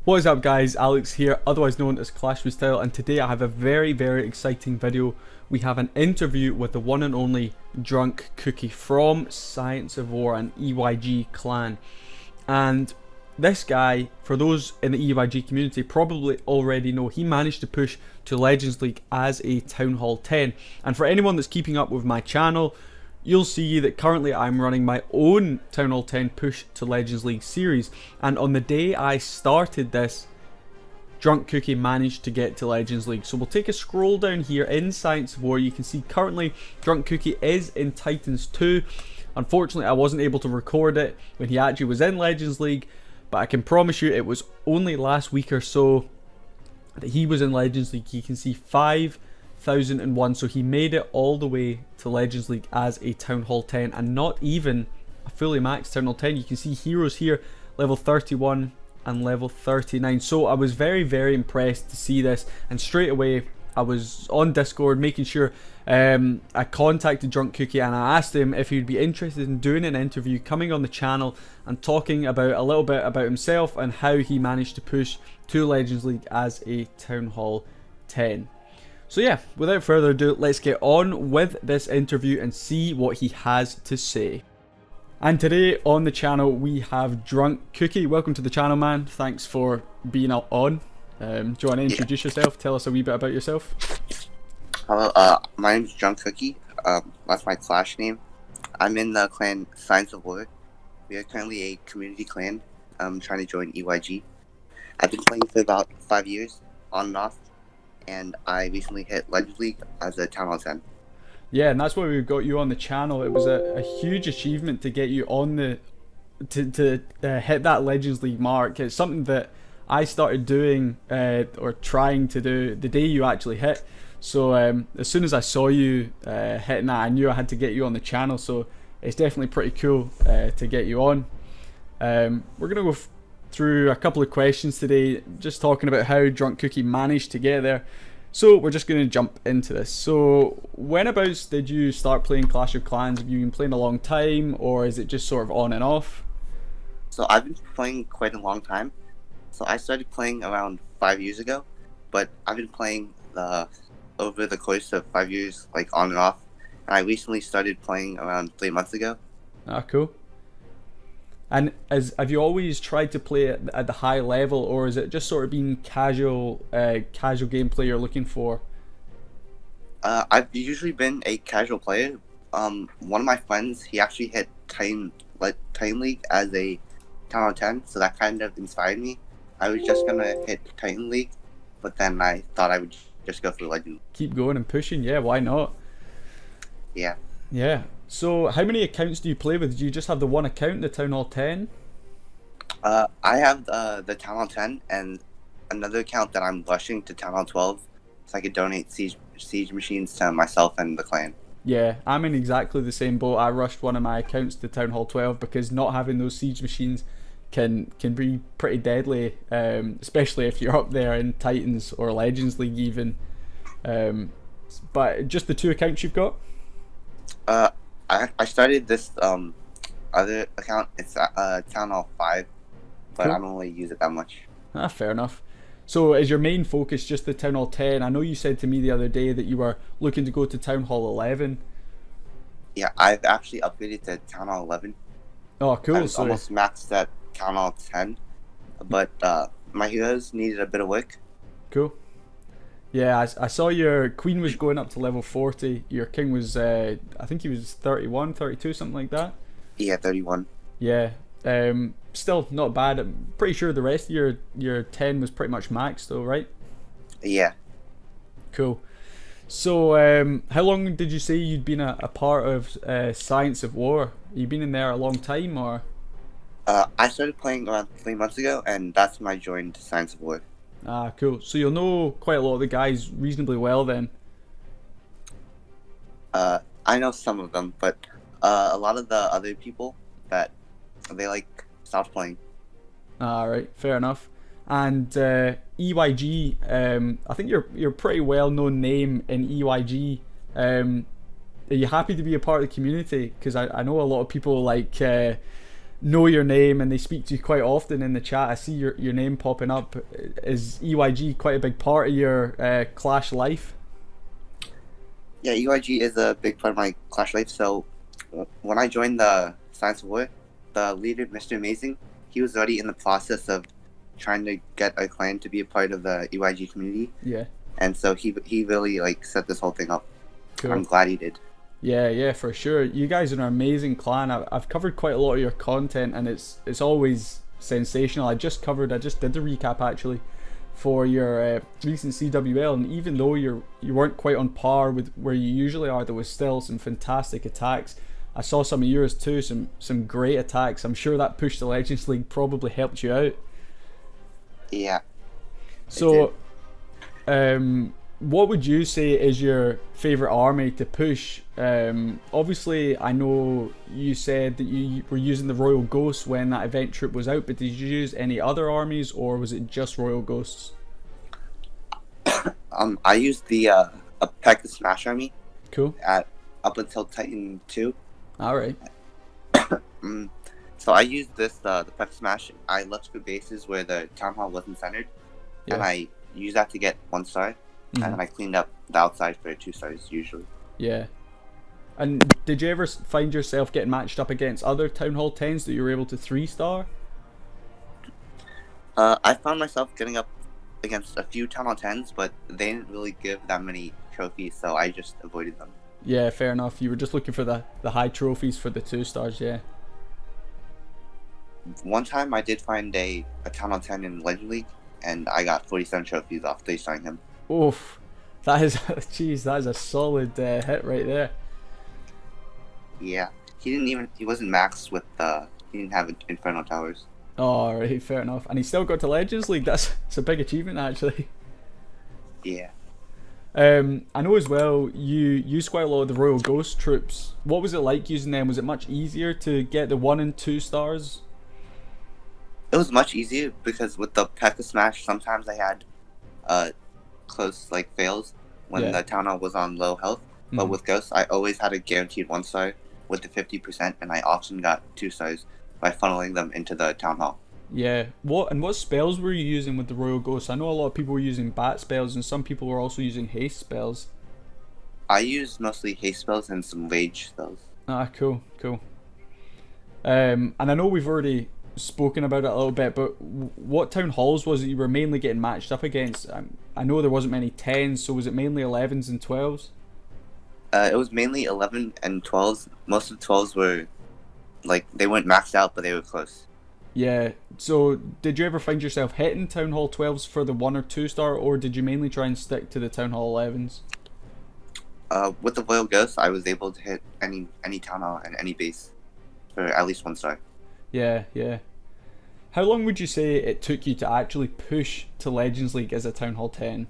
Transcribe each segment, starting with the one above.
What is up guys, Alex here, otherwise known as Clash with Style, and today I have a very exciting video. We have an interview with the one and only DrunkCookie from Science of War and EYG clan. And this guy, for those in the EYG community, probably already know he managed to push to Legends League as a Town Hall 10. And for anyone that's keeping up with my channel, you'll see that currently I'm running my own Town Hall 10 push to Legends League series, and on the day I started this, DrunkCookie managed to get to Legends League. So we'll take a scroll down here in Science of War. You can see currently DrunkCookie is in Titans 2. Unfortunately I wasn't able to record it when he actually was in Legends League, but I can promise you it was only last week or so that he was in Legends League. You can see 5,001, so he made it all the way to Legends League as a Town Hall 10, and not even a fully maxed Town Hall 10. You can see heroes here, level 31 and level 39. So I was very impressed to see this, and straight away I was on Discord making sure I contacted DrunkCookie and I asked him if he'd be interested in doing an interview, coming on the channel and talking about a little bit about himself and how he managed to push to Legends League as a Town Hall 10. So yeah, without further ado, let's get on with this interview and see what he has to say. And today on the channel we have DrunkCookie. Welcome to the channel, man. Thanks for being on. Do you want to introduce yourself? Tell us a wee bit about yourself. Hello, my name is DrunkCookie. That's my Clash name. I'm in the clan Science of War. We are currently a community clan. I'm trying to join EYG. I've been playing for about 5 years, on and off, and I recently hit Legends League as a Town Hall 10. Yeah, and that's why we got you on the channel. It was a huge achievement to get you on the to hit that Legends League mark. It's something that I started doing or trying to do the day you actually hit. So as soon as I saw you hitting that, I knew I had to get you on the channel. So it's definitely pretty cool to get you on. We're gonna go through a couple of questions today, just talking about how DrunkCookie managed to get there. So we're just going to jump into this. So whenabouts did you start playing Clash of Clans? Have you been playing a long time, or is it just sort of on and off? So I've been playing quite a long time. So I started playing around 5 years ago, but I've been playing over the course of 5 years, like on and off. And I recently started playing around 3 months ago. Ah, cool. And have you always tried to play at the high level, or is it just sort of been casual gameplay you're looking for? I've usually been a casual player. One of my friends, he actually hit Titan League as a Town Hall 10, so that kind of inspired me. I was just gonna hit Titan League, but then I thought I would just go for Legend. Keep going and pushing, yeah, why not? Yeah. Yeah. So how many accounts do you play with? Do you just have the one account, the Town Hall 10? I have the Town Hall 10 and another account that I'm rushing to Town Hall 12, so I could donate siege machines to myself and the clan. Yeah, I'm in exactly the same boat. I rushed one of my accounts to Town Hall 12 because not having those siege machines can be pretty deadly, especially if you're up there in Titans or Legends League even. But just the two accounts you've got? I started this other account. It's Town Hall 5, but cool. I don't really use it that much. Ah, fair enough. So is your main focus just the Town Hall 10? I know you said to me the other day that you were looking to go to Town Hall 11. Yeah, I've actually upgraded to Town Hall 11. Oh, cool. I was almost maxed at Town Hall 10, but my heroes needed a bit of work. Cool. Yeah, I saw your queen was going up to level 40. Your king was, I think he was 31, 32, something like that. Yeah, 31. Yeah, still not bad. I'm pretty sure the rest of your 10 was pretty much maxed though, right? Yeah. Cool. So how long did you say you'd been a part of Science of War? You been in there a long time, or? I started playing around 3 months ago, and that's when I joined Science of War. Ah, cool. So you'll know quite a lot of the guys reasonably well then. I know some of them, but a lot of the other people that they stopped playing. Alright, fair enough. And EYG, I think you're a pretty well known name in EYG. Are you happy to be a part of the community? Because I know a lot of people know your name and they speak to you quite often in the chat. I see your name popping up. Is EYG quite a big part of your Clash life? Yeah, EYG is a big part of my Clash life. So when I joined the Science of War, the leader, Mr. Amazing, he was already in the process of trying to get a clan to be a part of the EYG community. Yeah. And so he really like set this whole thing up. Cool. I'm glad he did. Yeah, for sure. You guys are an amazing clan. I've covered quite a lot of your content, and it's always sensational. I just did the recap actually for your recent CWL, and even though you weren't quite on par with where you usually are, there was still some fantastic attacks. I saw some of yours too, some great attacks. I'm sure that push to Legends League probably helped you out. Yeah. So, what would you say is your favorite army to push? Obviously, I know you said that you were using the Royal Ghosts when that event trip was out, but did you use any other armies, or was it just Royal Ghosts? I used the P.E.K.K.A Smash army. Cool. Up until Titan 2. Alright. So I used the P.E.K.K.A Smash. I looked for bases where the Town Hall wasn't centered, and I used that to get 1 star. And then I cleaned up the outside for 2 stars usually. Yeah. And did you ever find yourself getting matched up against other Town Hall 10s that you were able to 3-star? I found myself getting up against a few Town Hall 10s, but they didn't really give that many trophies, so I just avoided them. Yeah, fair enough. You were just looking for the high trophies for the 2 stars, yeah. One time I did find a Town Hall 10 in Legend League, and I got 47 trophies off 3-starring him. Oof, that is, jeez, that is a solid hit right there. Yeah, he wasn't maxed with he didn't have Inferno Towers. Oh, right, fair enough. And he still got to Legends League. It's a big achievement actually. Yeah. I know as well you used quite a lot of the Royal Ghost troops. What was it like using them? Was it much easier to get the 1 and 2 stars? It was much easier because with the P.E.K.K.A Smash, sometimes I had close like fails when the Town Hall was on low health. But with Ghosts, I always had a guaranteed 1 star with the 50%, and I often got 2 stars by funneling them into the Town Hall. Yeah. What spells were you using with the Royal Ghosts? I know a lot of people were using bat spells, and some people were also using haste spells. I used mostly haste spells and some rage spells. Ah, cool. And I know we've already spoken about it a little bit, but what Town Halls was it you were mainly getting matched up against? I know there wasn't many 10s, so was it mainly 11s and 12s? It was mainly 11 and 12s. Most of the 12s were, like, they weren't maxed out, but they were close. Yeah, so did you ever find yourself hitting Town Hall 12s for the 1 or 2 star, or did you mainly try and stick to the Town Hall 11s? With the Royal Ghost, I was able to hit any Town Hall and any base for at least 1 star. Yeah. How long would you say it took you to actually push to Legends League as a Town Hall 10?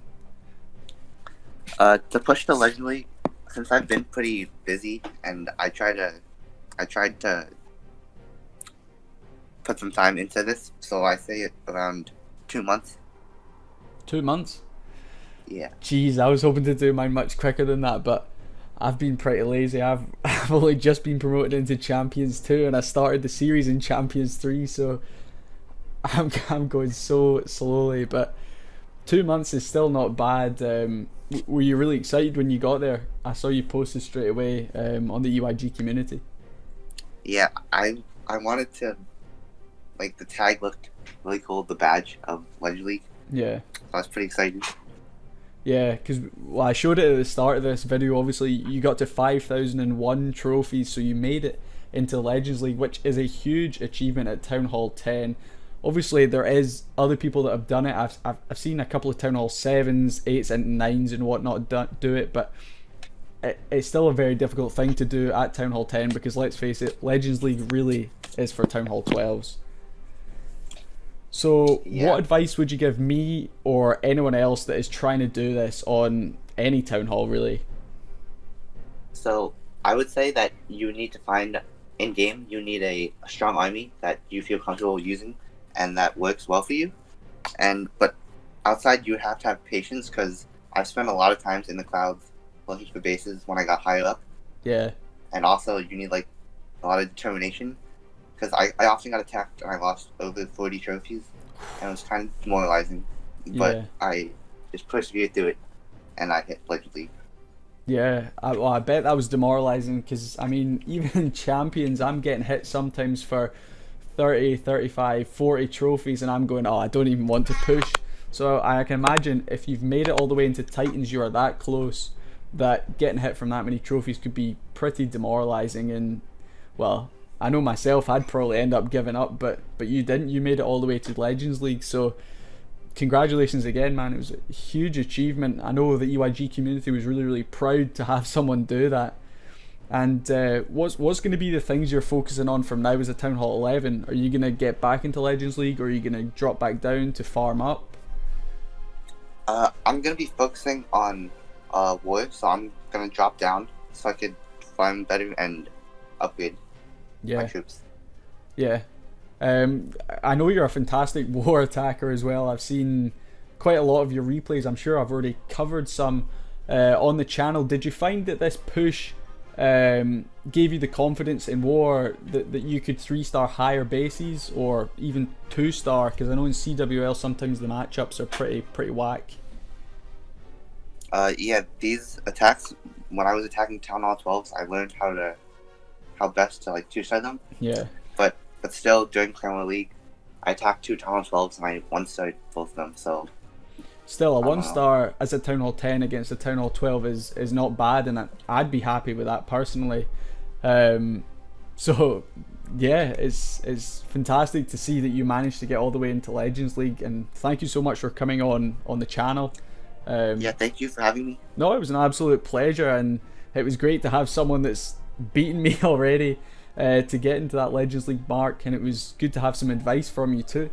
To push to Legend League, since I've been pretty busy and I tried to put some time into this, so I say it around 2 months. 2 months? Yeah. Jeez, I was hoping to do mine much quicker than that, but I've been pretty lazy. I've only just been promoted into Champions 2, and I started the series in Champions 3, so I'm going so slowly, but 2 months is still not bad. Were you really excited when you got there? I saw you posted straight away on the EYG community. Yeah, I wanted to, like, the tag looked really cool, the badge of Legend League. Yeah. So I was pretty excited. Yeah, because I showed it at the start of this video. Obviously, you got to 5,001 trophies, so you made it into Legends League, which is a huge achievement at Town Hall 10. Obviously, there is other people that have done it. I've seen a couple of Town Hall 7s, 8s and 9s and whatnot do it, but it's still a very difficult thing to do at Town Hall 10 because, let's face it, Legends League really is for Town Hall 12s. So what advice would you give me or anyone else that is trying to do this on any Town Hall, really? So I would say that you need to find, in-game, you need a strong army that you feel comfortable using and that works well for you. But outside, you have to have patience because I've spent a lot of times in the clouds looking for bases when I got higher up. Yeah. And also, you need, like, a lot of determination because I often got attacked and I lost over 40 trophies, and it was kind of demoralizing. But Yeah. I just persevered through it, and I hit Legend League. Yeah, well, I bet that was demoralizing because, I mean, even in Champions, I'm getting hit sometimes for 30, 35, 40 trophies, and I'm going, oh, I don't even want to push. So I can imagine if you've made it all the way into Titans, you are that close, that getting hit from that many trophies could be pretty demoralizing. And, well, I know myself, I'd probably end up giving up, but you didn't. You made it all the way to Legends League, so congratulations again, man. It was a huge achievement. I know the EYG community was really proud to have someone do that. And what's going to be the things you're focusing on from now as a Town Hall 11? Are you going to get back into Legends League, or are you going to drop back down to farm up? I'm gonna be focusing on war, so I'm gonna drop down so I could farm better and upgrade my troops. Yeah. I know you're a fantastic war attacker as well. I've seen quite a lot of your replays. I'm sure I've already covered some on the channel. Did you find that this push gave you the confidence in war that you could 3-star higher bases, or even 2-star? Because I know in CWL sometimes the matchups are pretty whack. Yeah, these attacks, when I was attacking Town Hall 12s, I learned how best to like 2-star them. Yeah. But still, during Clan War League, I attacked 2 Town Hall 12s and I 1-starred both of them. So still, a 1-star as a Town Hall 10 against a Town Hall 12 is not bad, and I'd be happy with that personally. So yeah, it's fantastic to see that you managed to get all the way into Legends League, and thank you so much for coming on the channel. Yeah, thank you for having me. No, it was an absolute pleasure, and it was great to have someone that's beaten me already to get into that Legends League mark, and it was good to have some advice from you too.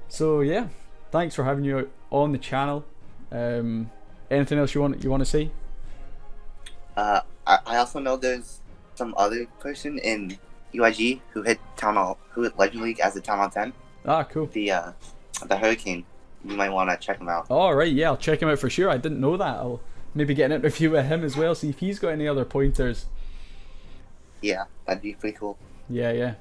So yeah, thanks for having you on the channel. Anything else you want to say? I also know there's some other person in UIG who hit Legend League as a Town Hall 10. Ah, cool. The Hurricane. You might want to check him out. All right, yeah, I'll check him out for sure. I didn't know that. I'll maybe get an interview with him as well, see if he's got any other pointers. Yeah, that'd be pretty cool. Yeah.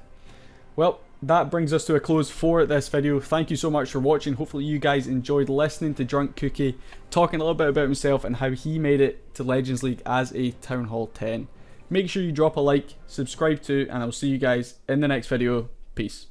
Well, that brings us to a close for this video. Thank you so much for watching. Hopefully you guys enjoyed listening to DrunkCookie talking a little bit about himself and how he made it to Legends League as a Town Hall 10. Make sure you drop a like, subscribe too, and I'll see you guys in the next video. Peace.